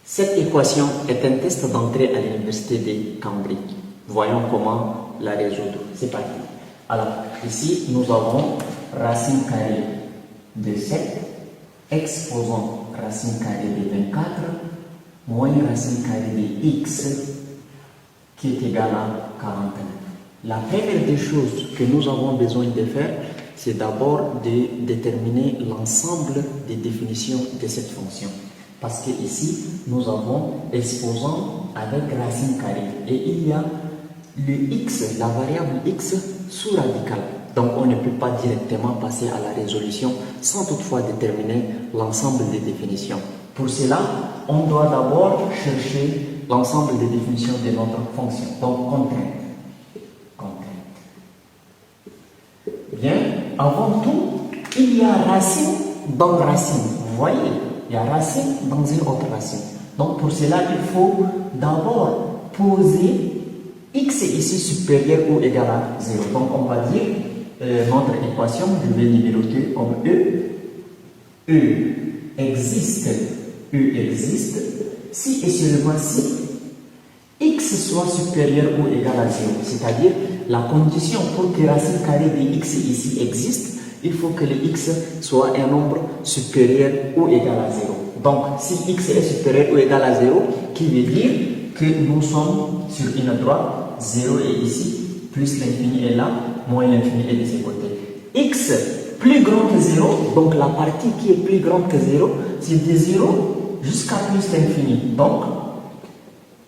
Cette équation est un test d'entrée à l'université de Cambridge. Voyons comment la résoudre. C'est parti. Alors, ici, nous avons racine carrée de 7, exposant racine carrée de 24, moins racine carrée de x, qui est égal à 41. La première des choses que nous avons besoin de faire, c'est d'abord de déterminer l'ensemble des définitions de cette fonction. Parce que ici, nous avons exposant avec racine carrée. Et il y a le x, la variable x sous radicale. Donc on ne peut pas directement passer à la résolution sans toutefois déterminer l'ensemble des définitions. Pour cela, on doit d'abord chercher l'ensemble des définitions de notre fonction. Donc contrainte. Bien, avant tout, il y a racine dans racine. Vous voyez, il y a racine dans une autre racine. Donc pour cela, il faut d'abord poser x ici supérieur ou égal à 0. Donc on va dire notre équation, je vais numéroter comme E. E existe si et seulement si x soit supérieur ou égal à 0. C'est-à-dire la condition pour que racine carrée de x ici existe, il faut que le x soit un nombre supérieur ou égal à 0. Donc si x est supérieur ou égal à 0, qui veut dire que nous sommes sur une droite, 0 est ici, plus l'infini est là, moins l'infini est de ce côté. X plus grand que 0, donc la partie qui est plus grande que 0, c'est de 0 jusqu'à plus l'infini. Donc,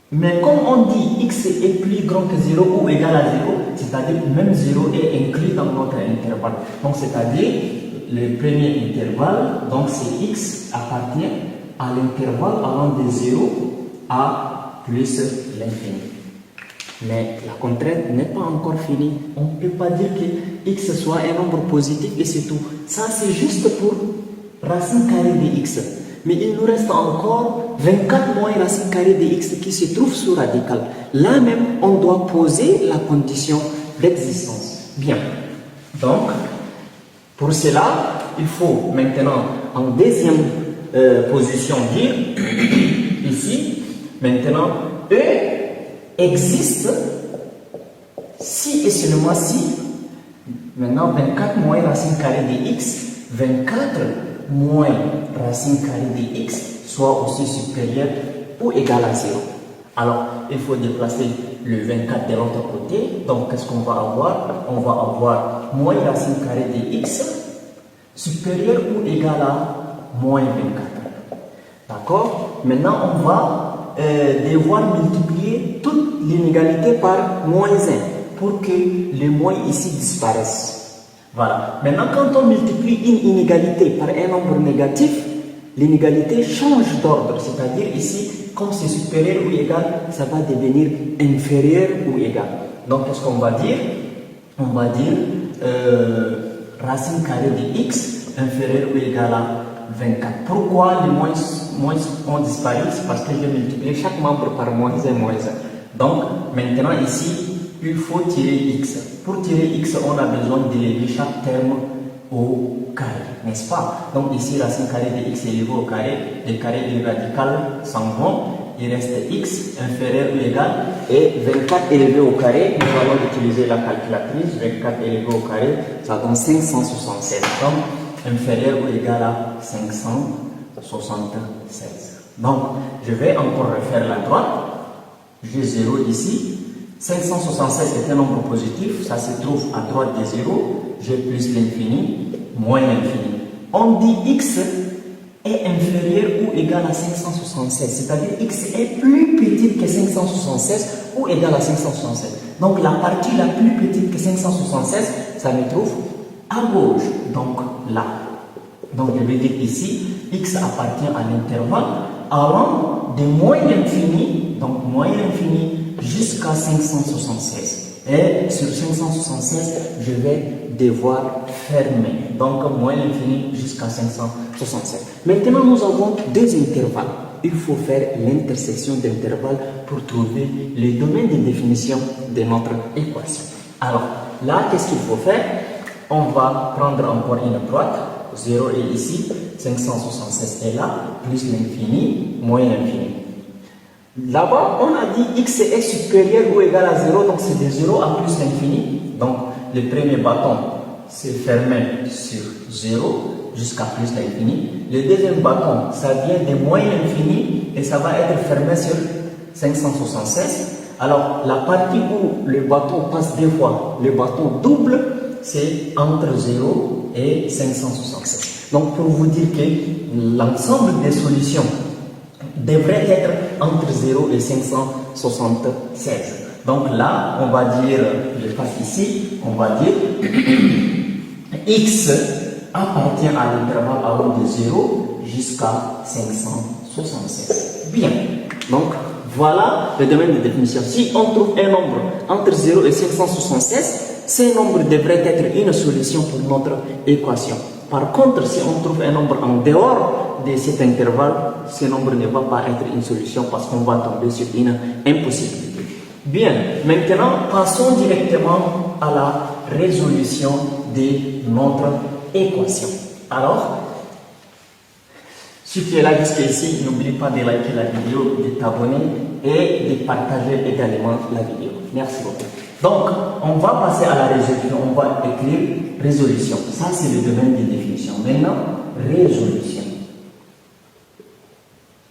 mais comme on dit x est plus grand que 0 ou égal à 0, c'est-à-dire même 0 est inclus dans notre intervalle. Donc, c'est-à-dire le premier intervalle, donc c'est x appartient à l'intervalle allant de 0 à plus l'infini. Mais la contrainte n'est pas encore finie. On ne peut pas dire que x soit un nombre positif et c'est tout. Ça, c'est juste pour racine carrée de x. Mais il nous reste encore 24 moins racine carrée de x qui se trouve sous radical. Là même, on doit poser la condition d'existence. Bien. Donc, pour cela, il faut maintenant, en deuxième position, dire ici, maintenant, E existe si et seulement si, maintenant 24 moins racine carrée de x, 24 moins racine carrée de x soit aussi supérieur ou égal à 0. Alors, il faut déplacer le 24 de l'autre côté. Donc, qu'est-ce qu'on va avoir? On va avoir moins racine carrée de x supérieur ou égal à moins 24. D'accord? Maintenant, on va devoir multiplier toute l'inégalité par moins 1 pour que le moins ici disparaisse. Voilà. Maintenant, quand on multiplie une inégalité par un nombre négatif, l'inégalité change d'ordre. C'est-à-dire ici, comme c'est supérieur ou égal, ça va devenir inférieur ou égal. Donc, qu'est-ce qu'on va dire? On va dire racine carrée de x inférieur ou égal à 24. Pourquoi les moins ont disparu? C'est parce que j'ai multiplié chaque membre par moins 1, moins 1. Donc, maintenant ici, il faut tirer x. Pour tirer x, on a besoin d'élever chaque terme au carré, n'est-ce pas? Donc ici, racine carrée de x élevé au carré, les carrés et les radicales s'en vont. Il reste x inférieur ou égal et 24 élevé au carré. Nous allons utiliser la calculatrice. 24 élevé au carré, ça donne 576. Donc, inférieur ou égal à 576. Donc, je vais encore refaire la droite. J'ai 0 ici. 576 est un nombre positif. Ça se trouve à droite de 0. J'ai plus l'infini, moins l'infini. On dit x est inférieur ou égal à 576. C'est-à-dire x est plus petite que 576 ou égal à 576. Donc, la partie la plus petite que 576, ça me trouve à gauche, donc là. Donc je vais dire ici, x appartient à l'intervalle allant de moins l'infini, donc moins l'infini jusqu'à 576. Et sur 576, je vais devoir fermer. Donc moins l'infini jusqu'à 576. Maintenant, nous avons deux intervalles. Il faut faire l'intersection d'intervalles pour trouver le domaine de définition de notre équation. Alors, là, qu'est-ce qu'il faut faire? On va prendre encore une droite, 0 est ici, 576 est là, plus l'infini, moins l'infini. D'abord, on a dit x est supérieur ou égal à 0, donc c'est de 0 à plus l'infini. Donc, le premier bâton se fermait sur 0 jusqu'à plus l'infini. Le deuxième bâton, ça vient de moins l'infini et ça va être fermé sur 576. Alors, la partie où le bâton passe deux fois, le bâton double, c'est entre 0 et 576. Donc, pour vous dire que l'ensemble des solutions devrait être entre 0 et 576. Donc là, on va dire, je passe ici, on va dire x appartient à l'intervalle allant de 0 jusqu'à 576. Bien. Donc, voilà le domaine de définition. Si on trouve un nombre entre 0 et 576, ce nombre devrait être une solution pour notre équation. Par contre, si on trouve un nombre en dehors de cet intervalle, ce nombre ne va pas être une solution parce qu'on va tomber sur une impossibilité. Bien, maintenant, passons directement à la résolution de notre équation. Alors, si tu es là jusqu'ici, n'oublie pas de liker la vidéo, de t'abonner et de partager également la vidéo. Merci beaucoup. Donc, on va passer à la résolution. On va écrire résolution. Ça, c'est le domaine de définition. Maintenant, résolution.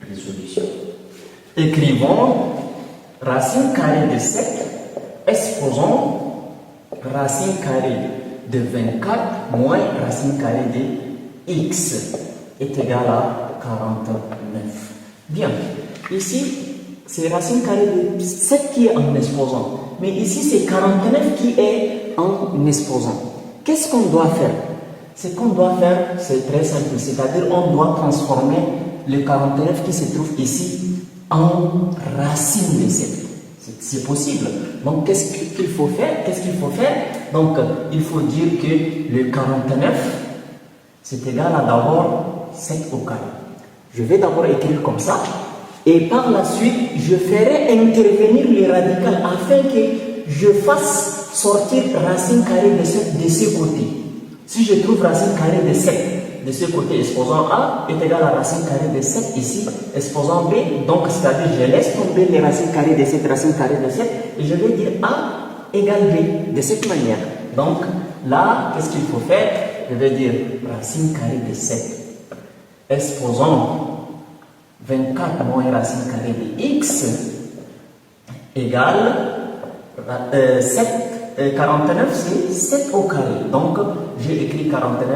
Résolution. Écrivons racine carrée de 7, exposons racine carrée de 24 moins racine carrée de x est égal à 49. Bien. Ici, c'est racine carrée de 7 qui est en exposant. Mais ici, c'est 49 qui est en exposant. Qu'est-ce qu'on doit faire? Ce qu'on doit faire, c'est très simple. C'est-à-dire, on doit transformer le 49 qui se trouve ici en racine de 7. C'est possible. Donc, qu'est-ce qu'il faut faire? Donc, il faut dire que le 49, c'est égal à d'abord 7 au carré. Je vais d'abord écrire comme ça. Et par la suite, je ferai intervenir le radical afin que je fasse sortir racine carrée de 7 de ce côté. Si je trouve racine carrée de 7 de ce côté, exposant A est égal à racine carrée de 7 ici, exposant B, donc c'est-à-dire je laisse tomber les racines carrées de 7, racine carrée de 7, et je vais dire A égale B de cette manière. Donc là, qu'est-ce qu'il faut faire? Je vais dire racine carrée de 7, exposant 24 moins racine carrée de x égale 49, c'est 7 au carré. Donc, j'ai écrit 49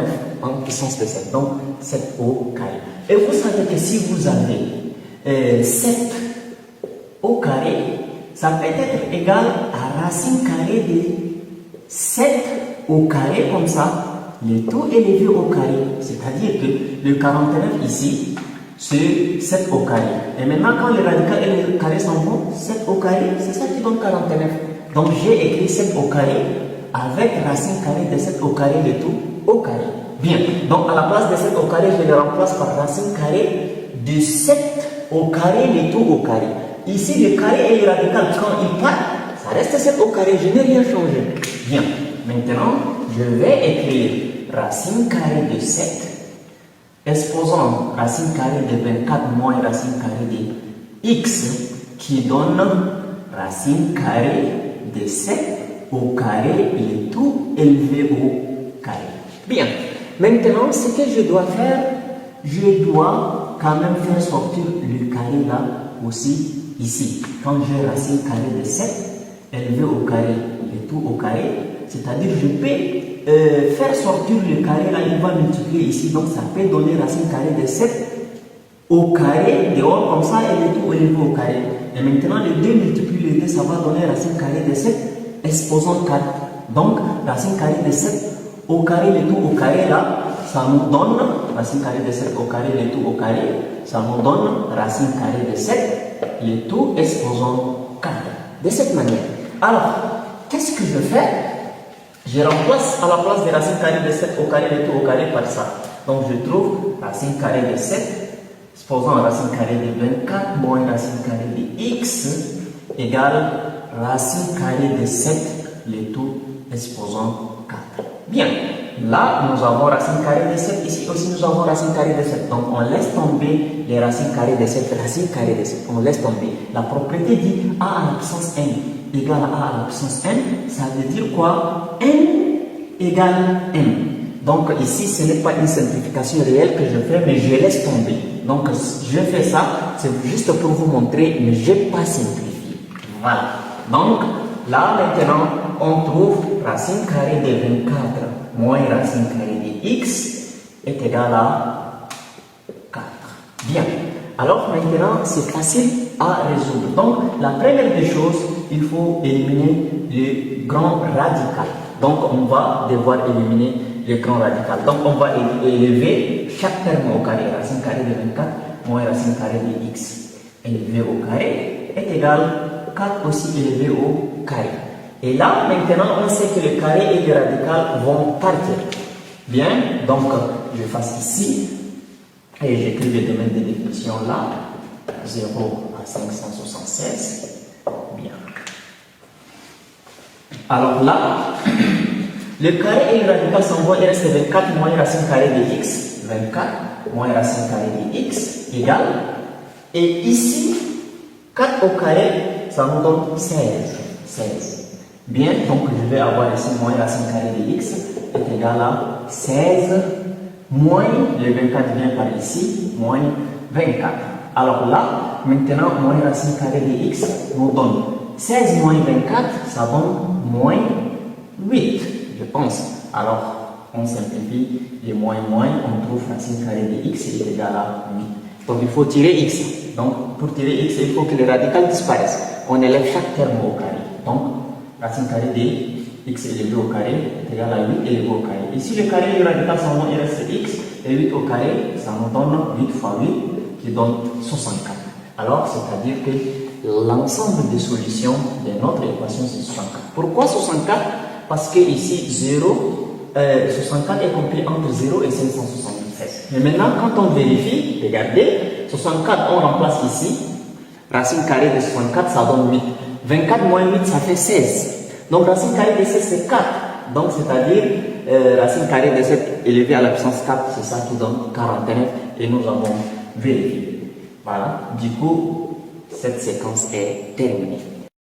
en puissance de 7. Donc, 7 au carré. Et vous savez que si vous avez 7 au carré, ça peut être égal à racine carrée de 7 au carré, comme ça, le tout élevé au carré. C'est-à-dire que le 49 ici, c'est 7 au carré. Et maintenant, quand le radical et le carré s'en vont, 7 au carré, c'est ça qui donne 49. Donc, j'ai écrit 7 au carré avec racine carrée de 7 au carré, le tout au carré. Bien. Donc, à la place de 7 au carré, je le remplace par racine carrée de 7 au carré, le tout au carré. Ici, le carré et le radical, quand ils partent, ça reste 7 au carré. Je n'ai rien changé. Bien. Maintenant, je vais écrire racine carrée de 7. Exposant racine carrée de 24 moins racine carrée de x qui donne racine carrée de 7 au carré et tout élevé au carré. Bien. Maintenant, ce que je dois faire, je dois quand même faire sortir le carré là aussi ici. Quand j'ai racine carrée de 7 élevé au carré et tout au carré, c'est-à-dire je peux faire sortir le carré là, il va multiplier ici, donc ça peut donner racine carrée de 7 au carré, dehors comme ça, et le tout élevé au carré. Et maintenant, les 2 multipliés les 2, ça va donner racine carrée de 7, exposant 4. Donc, racine carrée de 7 au carré, le tout au carré là, ça nous donne racine carrée de 7 au carré, le tout au carré, ça nous donne racine carrée de 7, le tout exposant 4. De cette manière. Alors, qu'est-ce que je fais? Je remplace à la place de racine carrée de 7 au carré, le tout au carré par ça. Donc je trouve racine carrée de 7, exposant racine carrée de 24 moins racine carrée de x égale racine carrée de 7, le tout exposant 4. Bien. là, nous avons racine carrée de 7. Ici aussi, nous avons racine carrée de 7. Donc, on laisse tomber les racines carrées de 7. Racine carrée de 7. On laisse tomber. La propriété dit a à la puissance n égale à a à la puissance n. Ça veut dire quoi? N égale m. Donc, ici, ce n'est pas une simplification réelle que je fais, mais je laisse tomber. Donc, je fais ça, c'est juste pour vous montrer, mais je n'ai pas simplifié. Voilà. Donc, là, maintenant, on trouve racine carrée de 24 moins racine carrée de x est égal à 4. Bien. Alors, maintenant, c'est facile à résoudre. Donc, la première des choses, il faut éliminer le grand radical. Donc, on va devoir éliminer le grand radical. Donc, on va élever chaque terme au carré. Racine carrée de 24 moins racine carrée de x élevé au carré est égal à 4 aussi élevé au carré. Et là, maintenant, on sait que le carré et le radical vont partir. Bien, donc, je fasse ici, et j'écris les domaines de définition là, 0 à 576. Bien. Alors là, le carré et le radical s'en vont, il reste 24 moins racine carrée de x. 24 moins racine carrée de x égale. Et ici, 4 au carré, ça nous donne 16. 16. Bien, donc je vais avoir ici moins racine carrée de x est égal à 16 moins le 24 vient par ici, moins 24. Alors là, maintenant, moins racine carrée de x nous donne 16 moins 24, ça donne moins 8, je pense. Alors, on simplifie les moins, on trouve racine carrée de x est égal à 8. Donc, il faut tirer x. Donc, pour tirer x, il faut que le radical disparaisse. On élève chaque terme au carré. Donc, racine carrée de x élevé au carré est égal à 8 élevé au carré. Ici, le carré et le radical s'en vont, il reste x. Et 8 au carré, ça nous donne 8 fois 8, qui donne 64. Alors, c'est-à-dire que l'ensemble des solutions de notre équation, c'est 64. Pourquoi 64? Parce que ici, 64 est compris entre 0 et 576. Mais maintenant, quand on vérifie, regardez, 64, on remplace ici. Racine carrée de 64, ça donne 8. 24 moins 8, ça fait 16. Donc, racine carrée de 16, c'est 4. Donc, c'est-à-dire, racine carrée de 7 élevée à la puissance 4, c'est ça qui donne 49. Et nous avons vérifié. Voilà. Du coup, cette séquence est terminée.